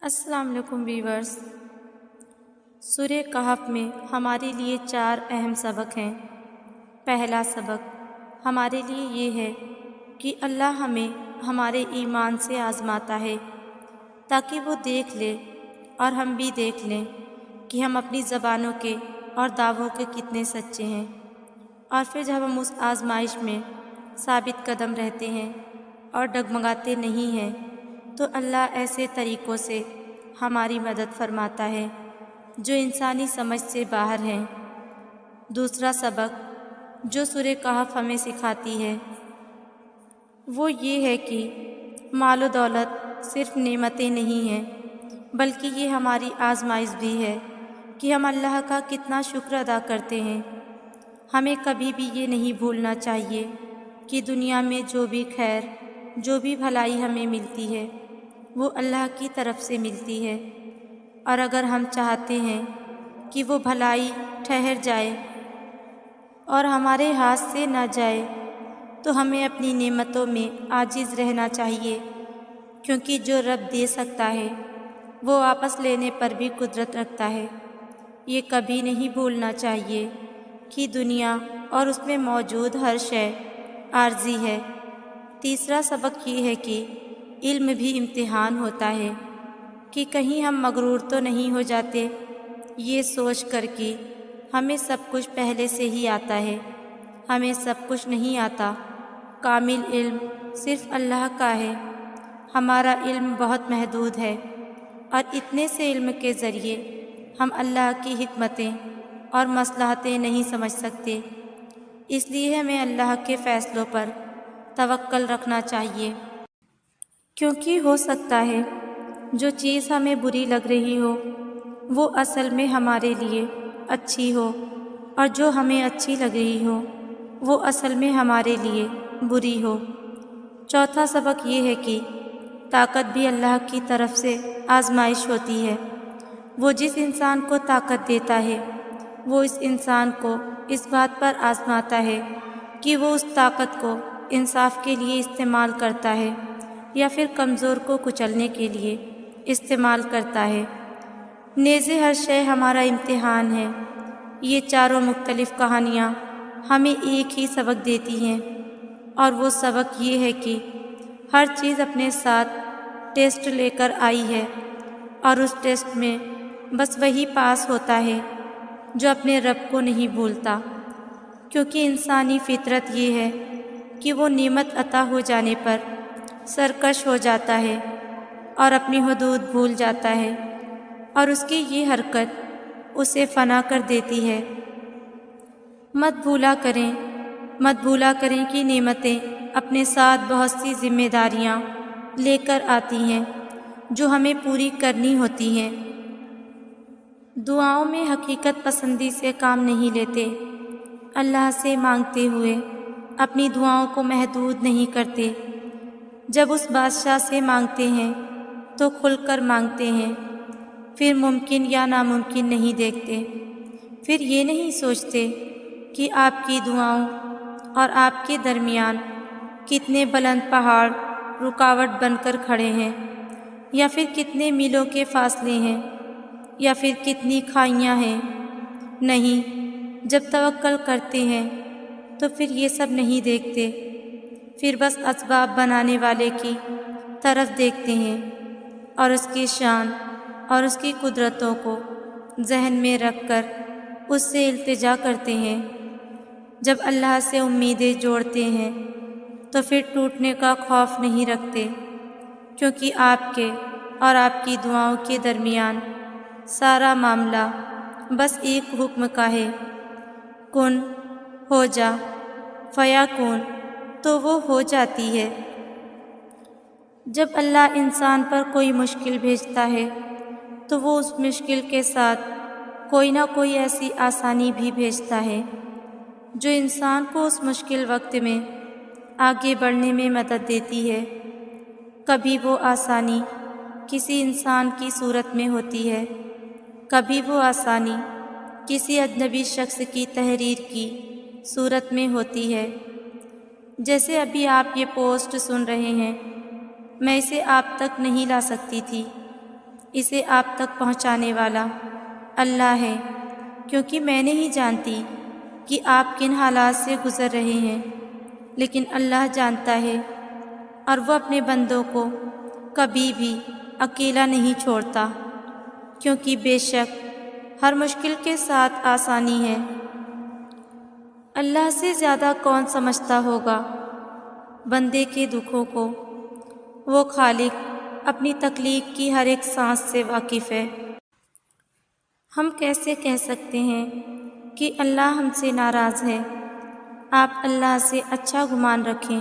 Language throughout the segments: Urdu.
السلام علیکم ویورز۔ سورہ کہف میں ہمارے لیے 4 اہم سبق ہیں۔ پہلا سبق ہمارے لیے یہ ہے کہ اللہ ہمیں ہمارے ایمان سے آزماتا ہے تاکہ وہ دیکھ لے اور ہم بھی دیکھ لیں کہ ہم اپنی زبانوں کے اور دعووں کے کتنے سچے ہیں، اور پھر جب ہم اس آزمائش میں ثابت قدم رہتے ہیں اور ڈگمگاتے نہیں ہیں تو اللہ ایسے طریقوں سے ہماری مدد فرماتا ہے جو انسانی سمجھ سے باہر ہیں۔ دوسرا سبق جو سورہ کہف ہمیں سکھاتی ہے وہ یہ ہے کہ مال و دولت صرف نعمتیں نہیں ہیں، بلکہ یہ ہماری آزمائش بھی ہے کہ ہم اللہ کا کتنا شکر ادا کرتے ہیں۔ ہمیں کبھی بھی یہ نہیں بھولنا چاہیے کہ دنیا میں جو بھی خیر، جو بھی بھلائی ہمیں ملتی ہے وہ اللہ کی طرف سے ملتی ہے، اور اگر ہم چاہتے ہیں کہ وہ بھلائی ٹھہر جائے اور ہمارے ہاتھ سے نہ جائے تو ہمیں اپنی نعمتوں میں عاجز رہنا چاہیے، کیونکہ جو رب دے سکتا ہے وہ واپس لینے پر بھی قدرت رکھتا ہے۔ یہ کبھی نہیں بھولنا چاہیے کہ دنیا اور اس میں موجود ہر شے عارضی ہے۔ تیسرا سبق یہ ہے کہ علم بھی امتحان ہوتا ہے کہ کہیں ہم مغرور تو نہیں ہو جاتے یہ سوچ کر کہ ہمیں سب کچھ پہلے سے ہی آتا ہے۔ ہمیں سب کچھ نہیں آتا، کامل علم صرف اللہ کا ہے۔ ہمارا علم بہت محدود ہے، اور اتنے سے علم کے ذریعے ہم اللہ کی حکمتیں اور مصلحتیں نہیں سمجھ سکتے، اس لیے ہمیں اللہ کے فیصلوں پر توکل رکھنا چاہیے، کیونکہ ہو سکتا ہے جو چیز ہمیں بری لگ رہی ہو وہ اصل میں ہمارے لیے اچھی ہو، اور جو ہمیں اچھی لگ رہی ہو وہ اصل میں ہمارے لیے بری ہو۔ چوتھا سبق یہ ہے کہ طاقت بھی اللہ کی طرف سے آزمائش ہوتی ہے۔ وہ جس انسان کو طاقت دیتا ہے وہ اس انسان کو اس بات پر آزماتا ہے کہ وہ اس طاقت کو انصاف کے لیے استعمال کرتا ہے یا پھر کمزور کو کچلنے کے لیے استعمال کرتا ہے۔ نیزے ہر شے ہمارا امتحان ہے۔ یہ چاروں مختلف کہانیاں ہمیں ایک ہی سبق دیتی ہیں، اور وہ سبق یہ ہے کہ ہر چیز اپنے ساتھ ٹیسٹ لے کر آئی ہے، اور اس ٹیسٹ میں بس وہی پاس ہوتا ہے جو اپنے رب کو نہیں بھولتا، کیونکہ انسانی فطرت یہ ہے کہ وہ نعمت عطا ہو جانے پر سرکش ہو جاتا ہے اور اپنی حدود بھول جاتا ہے، اور اس کی یہ حرکت اسے فنا کر دیتی ہے۔ مت بھولا کریں کہ نعمتیں اپنے ساتھ بہت سی ذمہ داریاں لے کر آتی ہیں جو ہمیں پوری کرنی ہوتی ہیں۔ دعاؤں میں حقیقت پسندی سے کام نہیں لیتے، اللہ سے مانگتے ہوئے اپنی دعاؤں کو محدود نہیں کرتے۔ جب اس بادشاہ سے مانگتے ہیں تو کھل کر مانگتے ہیں، پھر ممکن یا ناممکن نہیں دیکھتے، پھر یہ نہیں سوچتے کہ آپ کی دعاؤں اور آپ کے درمیان کتنے بلند پہاڑ رکاوٹ بن کر کھڑے ہیں، یا پھر کتنے میلوں کے فاصلے ہیں، یا پھر کتنی کھائیاں ہیں۔ نہیں، جب توکل کرتے ہیں تو پھر یہ سب نہیں دیکھتے، پھر بس اسباب بنانے والے کی طرف دیکھتے ہیں اور اس کی شان اور اس کی قدرتوں کو ذہن میں رکھ کر اس سے التجا کرتے ہیں۔ جب اللہ سے امیدیں جوڑتے ہیں تو پھر ٹوٹنے کا خوف نہیں رکھتے، کیونکہ آپ کے اور آپ کی دعاؤں کے درمیان سارا معاملہ بس ایک حکم کا ہے، کن ہو جا فیکون، تو وہ ہو جاتی ہے۔ جب اللہ انسان پر کوئی مشکل بھیجتا ہے تو وہ اس مشکل کے ساتھ کوئی نہ کوئی ایسی آسانی بھی بھیجتا ہے جو انسان کو اس مشکل وقت میں آگے بڑھنے میں مدد دیتی ہے۔ کبھی وہ آسانی کسی انسان کی صورت میں ہوتی ہے، کبھی وہ آسانی کسی اجنبی شخص کی تحریر کی صورت میں ہوتی ہے۔ جیسے ابھی آپ یہ پوسٹ سن رہے ہیں، میں اسے آپ تک نہیں لا سکتی تھی، اسے آپ تک پہنچانے والا اللہ ہے، کیونکہ میں نہیں جانتی کہ آپ کن حالات سے گزر رہے ہیں، لیکن اللہ جانتا ہے، اور وہ اپنے بندوں کو کبھی بھی اکیلا نہیں چھوڑتا، کیونکہ بے شک ہر مشکل کے ساتھ آسانی ہے۔ اللہ سے زیادہ کون سمجھتا ہوگا بندے کے دکھوں کو؟ وہ خالق اپنی تخلیق کی ہر ایک سانس سے واقف ہے۔ ہم کیسے کہہ سکتے ہیں کہ اللہ ہم سے ناراض ہے؟ آپ اللہ سے اچھا گمان رکھیں۔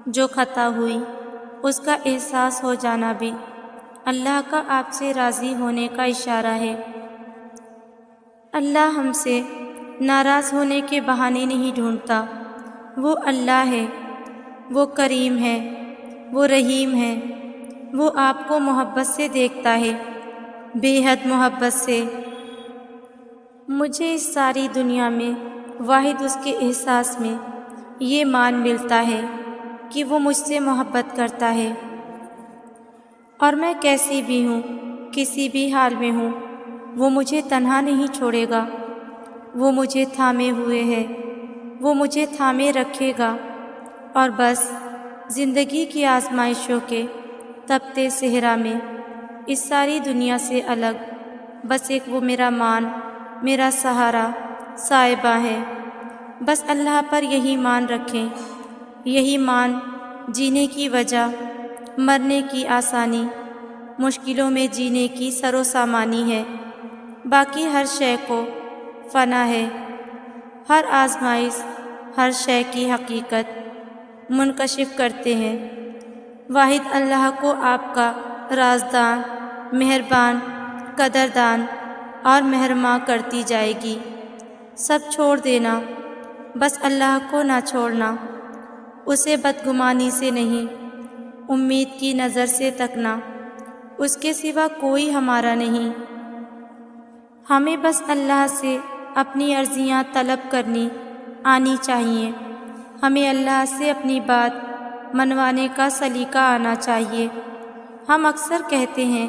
جو خطا ہوئی اس کا احساس ہو جانا بھی اللہ کا آپ سے راضی ہونے کا اشارہ ہے۔ اللہ ہم سے ناراض ہونے کے بہانے نہیں ڈھونڈتا۔ وہ اللہ ہے، وہ کریم ہے، وہ رحیم ہے، وہ آپ کو محبت سے دیکھتا ہے، بے حد محبت سے۔ مجھے اس ساری دنیا میں واحد اس کے احساس میں یہ مان ملتا ہے کہ وہ مجھ سے محبت کرتا ہے، اور میں کیسی بھی ہوں، کسی بھی حال میں ہوں، وہ مجھے تنہا نہیں چھوڑے گا۔ وہ مجھے تھامے ہوئے ہے، وہ مجھے تھامے رکھے گا، اور بس زندگی کی آزمائشوں کے تپتے صحرا میں اس ساری دنیا سے الگ بس ایک وہ میرا مان، میرا سہارا، صاحبہ ہے۔ بس اللہ پر یہی مان رکھیں۔ یہی مان جینے کی وجہ، مرنے کی آسانی، مشکلوں میں جینے کی سر و سامانی ہے۔ باقی ہر شے کو فنا ہے۔ ہر آزمائش ہر شے کی حقیقت منکشف کرتے ہیں۔ واحد اللہ کو آپ کا رازدان، مہربان، قدردان اور مہرماں کرتی جائے گی۔ سب چھوڑ دینا، بس اللہ کو نہ چھوڑنا، اسے بدگمانی سے نہیں، امید کی نظر سے تکنا، اس کے سوا کوئی ہمارا نہیں۔ ہمیں بس اللہ سے اپنی عرضیاں طلب کرنی آنی چاہیے۔ ہمیں اللہ سے اپنی بات منوانے کا سلیقہ آنا چاہیے۔ ہم اکثر کہتے ہیں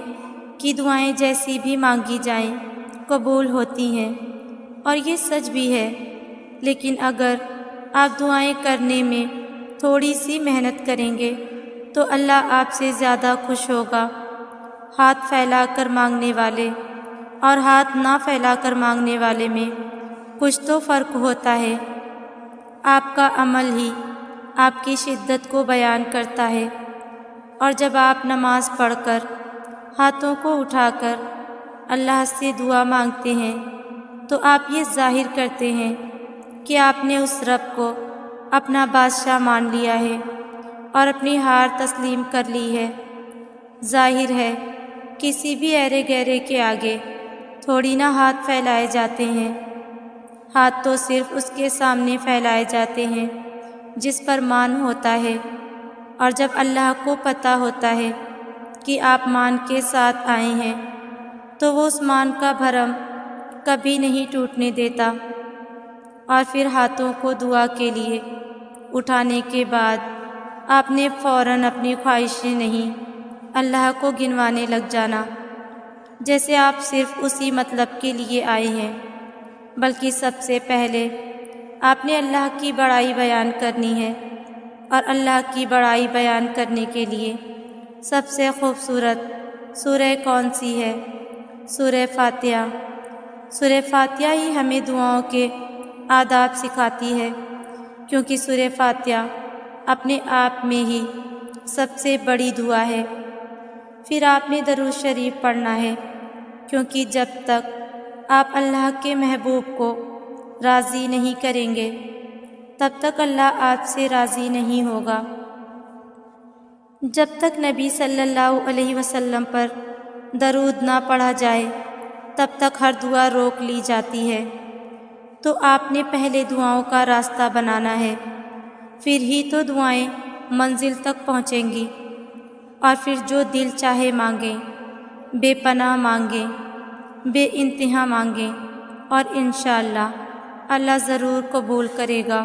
کہ دعائیں جیسی بھی مانگی جائیں قبول ہوتی ہیں، اور یہ سچ بھی ہے، لیکن اگر آپ دعائیں کرنے میں تھوڑی سی محنت کریں گے تو اللہ آپ سے زیادہ خوش ہوگا۔ ہاتھ پھیلا کر مانگنے والے اور ہاتھ نہ پھیلا کر مانگنے والے میں کچھ تو فرق ہوتا ہے۔ آپ کا عمل ہی آپ کی شدت کو بیان کرتا ہے، اور جب آپ نماز پڑھ کر ہاتھوں کو اٹھا کر اللہ سے دعا مانگتے ہیں تو آپ یہ ظاہر کرتے ہیں کہ آپ نے اس رب کو اپنا بادشاہ مان لیا ہے اور اپنی ہار تسلیم کر لی ہے۔ ظاہر ہے کسی بھی ایرے گہرے کے آگے تھوڑی نہ ہاتھ پھیلائے جاتے ہیں۔ ہاتھ تو صرف اس کے سامنے پھیلائے جاتے ہیں جس پر مان ہوتا ہے، اور جب اللہ کو پتہ ہوتا ہے کہ آپ مان کے ساتھ آئے ہیں تو وہ اس مان کا بھرم کبھی نہیں ٹوٹنے دیتا، اور پھر ہاتھوں کو دعا کے لیے اٹھانے کے بعد آپ نے فوراً اپنی خواہشیں نہیں اللہ کو گنوانے لگ جانا، جیسے آپ صرف اسی مطلب کے لیے آئے ہیں، بلکہ سب سے پہلے آپ نے اللہ کی بڑائی بیان کرنی ہے، اور اللہ کی بڑائی بیان کرنے کے لیے سب سے خوبصورت سورہ کون سی ہے؟ سورہ فاتحہ۔ سورہ فاتحہ ہی ہمیں دعاؤں کے آداب سکھاتی ہے، کیونکہ سورہ فاتحہ اپنے آپ میں ہی سب سے بڑی دعا ہے۔ پھر آپ نے درود شریف پڑھنا ہے، کیونکہ جب تک آپ اللہ کے محبوب کو راضی نہیں کریں گے تب تک اللہ آپ سے راضی نہیں ہوگا۔ جب تک نبی صلی اللہ علیہ وسلم پر درود نہ پڑھا جائے تب تک ہر دعا روک لی جاتی ہے۔ تو آپ نے پہلے دعاؤں کا راستہ بنانا ہے، پھر ہی تو دعائیں منزل تک پہنچیں گی، اور پھر جو دل چاہے مانگیں، بے پناہ مانگیں، بے انتہا مانگیں، اور انشاءاللہ اللہ ضرور قبول کرے گا۔